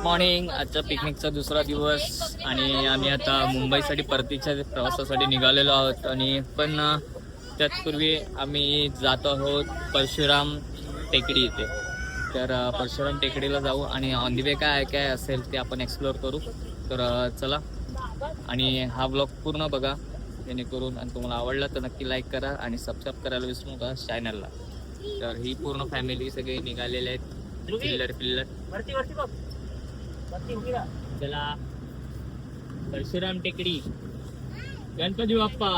Morning. आजचा पिकनिकचा दुसरा दिवस आणि आम्ही आता मुंबईसाठी परतीच्या प्रवासासाठी निघालेलो आहोत. आणि पण त्याचपूर्वी आम्ही जातो आहोत परशुराम टेकडी इथे. तर परशुराम टेकडीला जाऊ आणि ऑन दी वे काय काय असेल ते आपण एक्सप्लोअर करू. तर चला, आणि हा ब्लॉग पूर्ण बघा जेणेकरून, आणि तुम्हाला आवडला तर नक्की लाईक करा आणि सबस्क्राईब करायला विसरू नका चॅनलला. तर ही पूर्ण फॅमिली सगळी निघालेले आहेत, पिल्लर. चला, परशुराम टेकडी. गणपती बाप्पा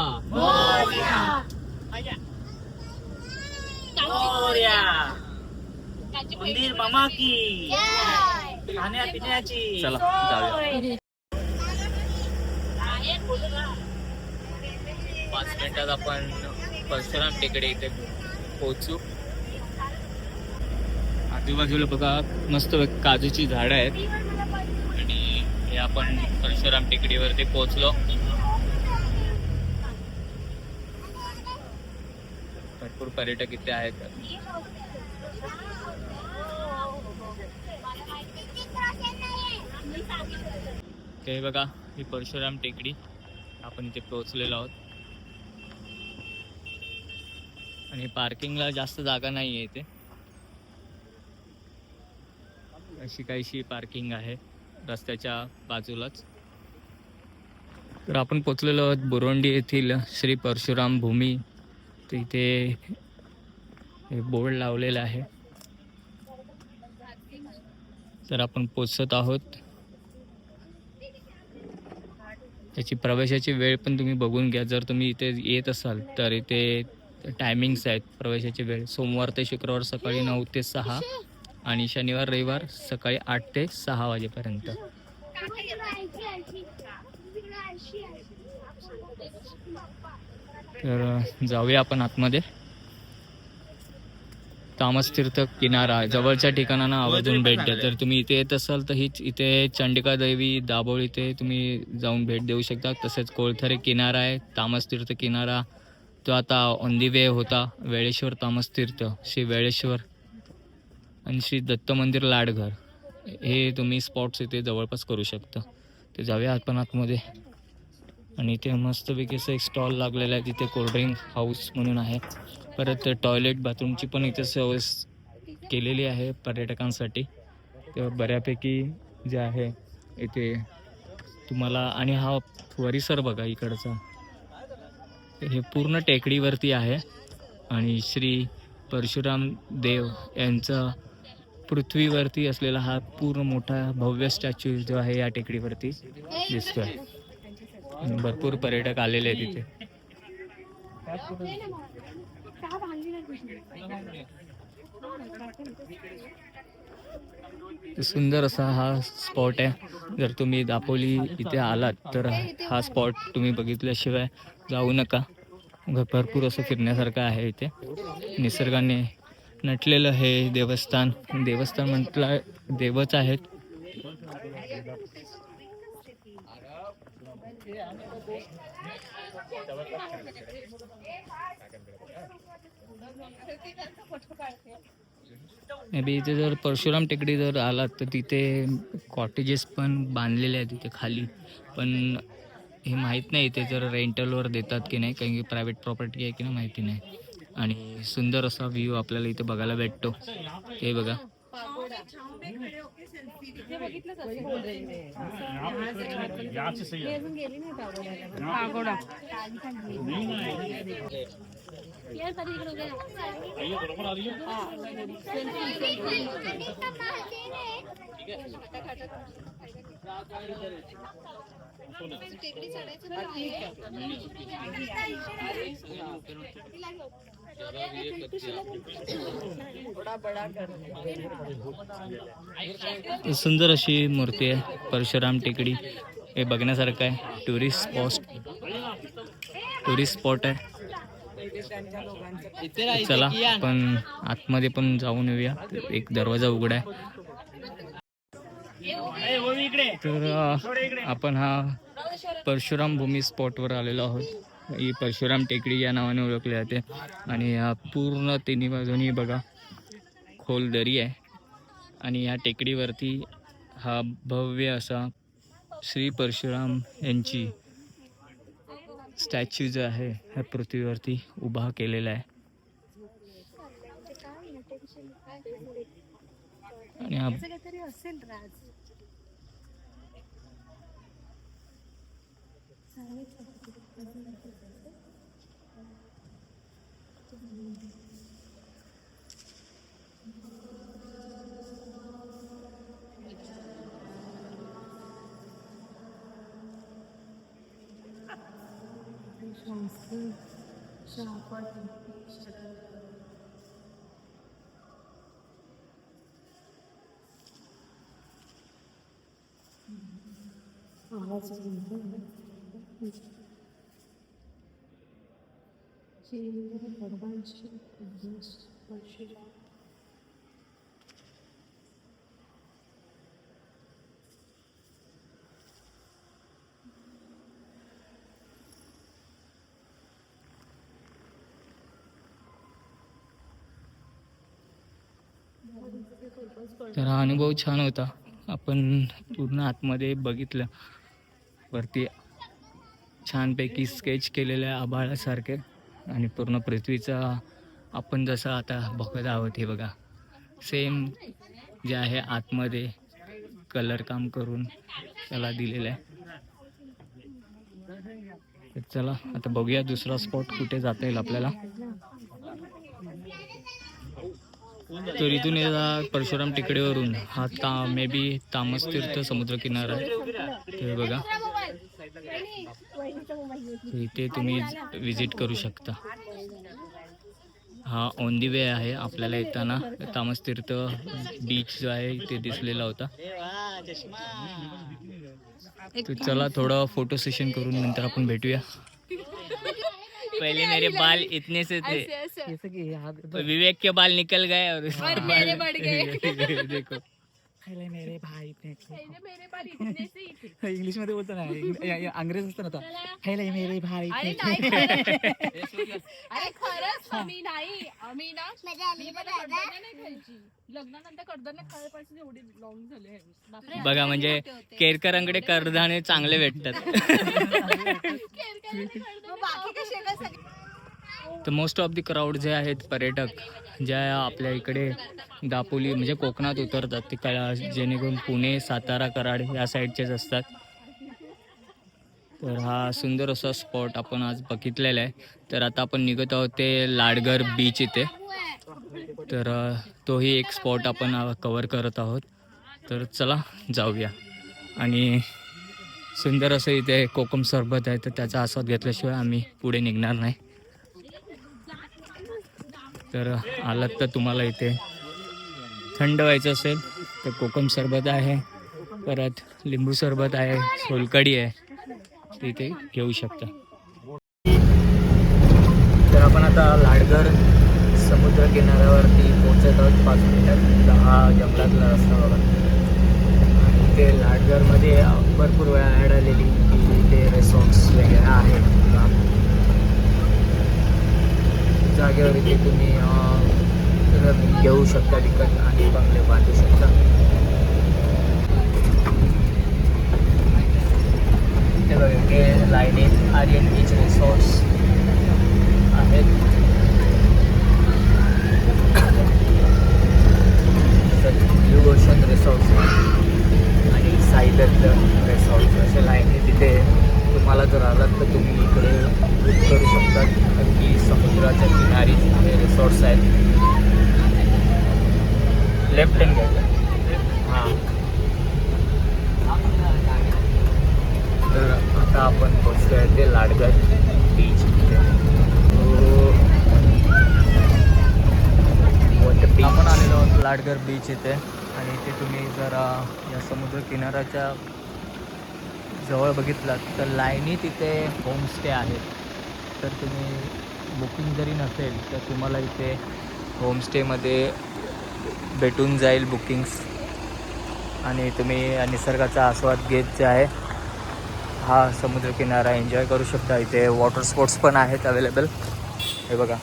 मंदिर मामा की खाण्या पिण्याची. चला जाऊया. 5 मिनिटात आपण परशुराम टेकडी इथे पोहोचू. आजूबाजूला बघा मस्त काजूची झाडं आहेत आणि हे आपण परशुराम टेकडीवरती पोहोचलो. भरपूर पर्यटक इथे आहेत. हे बघा, ही परशुराम टेकडी, आपण इथे पोहोचलेलो आहोत. आणि पार्किंगला जास्त जागा नाही आहे इथे, अशी काहीशी पार्किंग आहे रस्त्याच्या बाजूलाच. तर आपण पोचलेलो आहोत बोरवंडी येथील श्री परशुराम भूमी. तर इथे बोर्ड लावलेला आहे. तर आपण पोचत आहोत. त्याची प्रवेशाची वेळ पण तुम्ही बघून घ्या. जर तुम्ही इथे येत असाल तर इथे टायमिंग्स आहेत प्रवेशाची वेळ. सोमवार ते शुक्रवार सकाळी 9 ते 6 आणि शनिवार रविवार सकाळी 8 ते 6 वाजेपर्यंत. तर जाऊया आपण आतमध्ये. तामस तीर्थ किनारा जवळच्या ठिकाणांना आवर्जून भेट द्या. जर तुम्ही इथे येत असाल तर हीच इथे चंडिका देवी दाभोळ इथे तुम्ही जाऊन भेट देऊ शकता. तसेच कोळथरे किनारा आहे, तामस तीर्थ किनारा तो आता ऑन दी वे होता. वेळेश्वर तामस तीर्थ, श्री वेळेश्वर आणि श्री दत्त मंदिर लाडघर, हे तुम्ही स्पॉट्स इथे जवळपास करू शकता. ते जाऊया आपण आतमध्ये. आणि इथे मस्तपैकी असं एक स्टॉल लागलेला आहे, तिथे कोल्ड्रिंक हाऊस म्हणून आहे. परत टॉयलेट बाथरूमची पण इथे सोय केलेली आहे पर्यटकांसाठी. तर बऱ्यापैकी जे आहे इथे तुम्हाला. आणि हा परिसर बघा इकडचा, हे पूर्ण टेकडीवरती आहे. आणि श्री परशुराम देव यांचा पृथ्वीवरती असलेला हा पूर्ण मोठा भव्य स्टॅच्यू जो आहे या टेकडीवरती दिसतोय. भरपूर पर्यटक आलेले आहेत तिथे. सुंदर असा हा स्पॉट आहे. जर तुम्ही दापोली इथे आलात तर हा स्पॉट तुम्ही बघितल्याशिवाय जाऊ नका. भरपूर असं फिरण्यासारखं आहे इथे. निसर्गाने नटलेलं हे देवस्थान म्हटलं देवच आहेत. मे बी इथे जर परशुराम टेकडी जर आलात तर तिथे कॉटेजेस पण बांधलेले आहेत तिथे खाली. पण हे माहीत नाही इथे जर रेंटलवर देतात की नाही, कारण की प्रायव्हेट प्रॉपर्टी आहे की नाही माहिती नाही. आणि सुंदर असा व्ह्यू आपल्याला इथे बघायला भेटतो. हे बघा, सुंदर अशी मूर्ती आहे परशुराम टेकडी. हे बघण्यासारखं आहे. टुरिस्ट स्पॉट आहे. चला आपण आतमध्ये पण जाऊन येऊया. एक दरवाजा उघडा आहे. तर आपण हा परशुराम भूमी स्पॉटवर आलेलो आहोत. ही परशुराम टेकडी या नावाने ओळखली जाते. आणि या पूर्ण तिन्ही बाजूनी बघा खोल दरी आहे. आणि या टेकडीवरती हा भव्य असा श्री परशुराम यांची स्टॅच्यू जो आहे ह्या पृथ्वीवरती उभा केलेला आहे. आणि हा तर हा अनुभव छान होता. आपण पूर्ण आतमध्ये बघितलं, वरती छानपैकी स्केच केलेल्या आभाळासारखे आणि पूर्ण पृथ्वीचा आपण जसं आता बघत आहोत हे बघा सेम जे आहे आतमध्ये कलर काम करून त्याला दिलेलं आहे. तर चला आता बघूया दुसरा स्पॉट कुठे जाता येईल आपल्याला. तर इथून परशुराम टेकडीवरून हा मे बी तामस तीर्थ समुद्र किनारा आहे ते बघा. इथे तुम्ही विजिट करू शकता. हा ऑन दी वे आहे आपल्याला येताना. तामस तीर्थ बीच जो आहे ते दिसलेला होता. तर चला थोडं फोटो सेशन करून नंतर आपण भेटूया. पहले मेरे बाल इतने से थे, विवेक के बाल निकल गए और मेरे बढ़ गए. देखो मेरे भाई मेरे बाल इतने से ही थे. इंग्लिश मध्ये बोलतो ना, अंग्रेज असतो ना. आता मेरे भाई अरे खरंच आम्ही ना मी मला कडधान्य नाही खायची. लग्नानंतर कडधान्य खायपासून एवढे लॉंग झाले हे. बापरे. बघा म्हणजे केरकरांकडे कडधान्य चांगले भेटतात. बाकी कसे तर मोस्ट ऑफ दी क्राऊड जे आहेत पर्यटक ज्या आपल्या इकडे दापोली म्हणजे कोकणात उतरतात ते जेणेकरून पुणे, सातारा, कराड या साईडचेच असतात. तर हा सुंदर असा स्पॉट आपण आज बघितलेला आहे. तर आता आपण निघत आहोत ते लाडघर बीच इथे. तर तोही एक स्पॉट आपण कवर करत आहोत. तर चला जाऊया. आणि सुंदर असं इथे कोकम सरबत आहे तर त्याचा आस्वाद घेतल्याशिवाय आम्ही पुढे निघणार नाही. तर आलात तर तुम्हाला इथे थंड व्हायचं असेल तर कोकम सरबत आहे, परत लिंबू सरबत आहे, सोलकढी आहे, तिथे घेऊ शकता. तर आपण आता लाडघर समुद्र किनाऱ्यावरती पोहोचत आहोत. 5 मिनिटात हा जंगलातला रस्ता बघा. आणि ते लाडघरमध्ये भरपूर वेळा ॲड आलेली की इथे रिसॉर्ट्स वगैरे आहेत. जागेवर इथे तुम्ही घेऊ शकता विकत आणि बंगले बांधू शकता. ते बघा हे लाईनीत आर्यन बीच रिसॉर्ट्स आहेत. ब्लू ओशन रिसॉर्ट्स आणि साईदत्त रिसॉर्ट्स असे लाईनी तिथे तुम्हाला जर आलात तर तुम्ही इकडे बुक करू शकता. अगदी समुद्राच्या किनारीच हे रिसॉर्ट्स आहेत. लेफ्ट हँड घ्यायचं. हां तर आता आपण पोचतो आहे ते लाडघर बीच. आपण आलेलो आहोत लाडघर बीच इथे. आणि इथे तुम्ही जर या समुद्र किनाऱ्याच्या जवळ बघितलात तर लाईनीत इथे होमस्टे आहेत. तर तुम्ही बुकिंग जरी नसेल तर तुम्हाला इथे होमस्टेमध्ये भेटून जाईल बुकिंग्स. आणि तुम्ही निसर्गाचा आस्वाद घेत जे आहे हा समुद्रकिनारा एन्जॉय करू शकता. इथे वॉटर स्पोर्ट्स पण आहेत अवेलेबल. हे बघा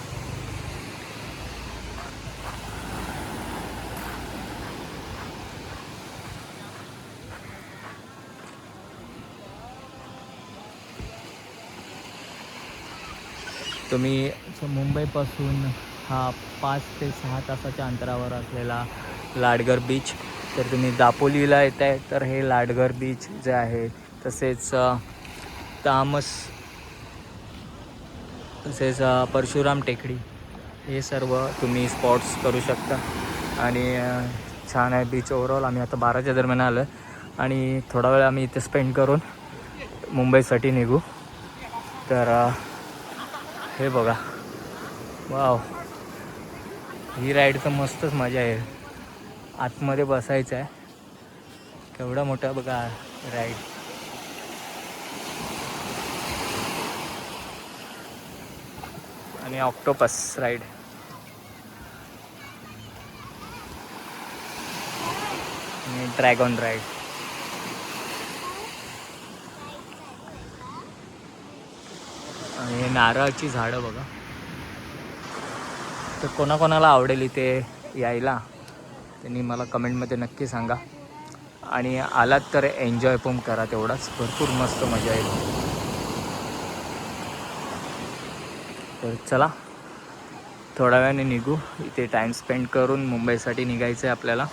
तुम्ही मुंबईपासून हा 5 ते 6 तासाच्या अंतरावर असलेला लाडघर बीच. तर तुम्ही दापोलीला येत आहे तर हे लाडघर बीच जे आहे, तसेच तसेच परशुराम टेकडी, हे सर्व तुम्ही स्पॉट्स करू शकता. आणि छान आहे बीच ओव्हरऑल. आम्ही आता 12च्या दरम्यान आलो आहे आणि थोडा वेळ आम्ही इथे स्पेंड करून मुंबईसाठी निघू. तर हे बघा, वाव, ही राईड तर मस्तच मजा आहे. आतमध्ये बसायचं आहे, केवढा मोठा बघा राईड. आणि ऑक्टोपस राईड. आणि ड्रॅगन राईड. आणि नारळाची झाडं बघा. तर कोणाकोणाला आवडेल इथे यायला त्यांनी मला कमेंटमध्ये नक्की सांगा. आणि आलात तर एन्जॉय पण करा तेवढाच, भरपूर मस्त मजा येईल. तर चला थोड्या वेळाने निघू. इथे टाईम स्पेंड करून मुंबईसाठी निघायचं आहे आपल्याला.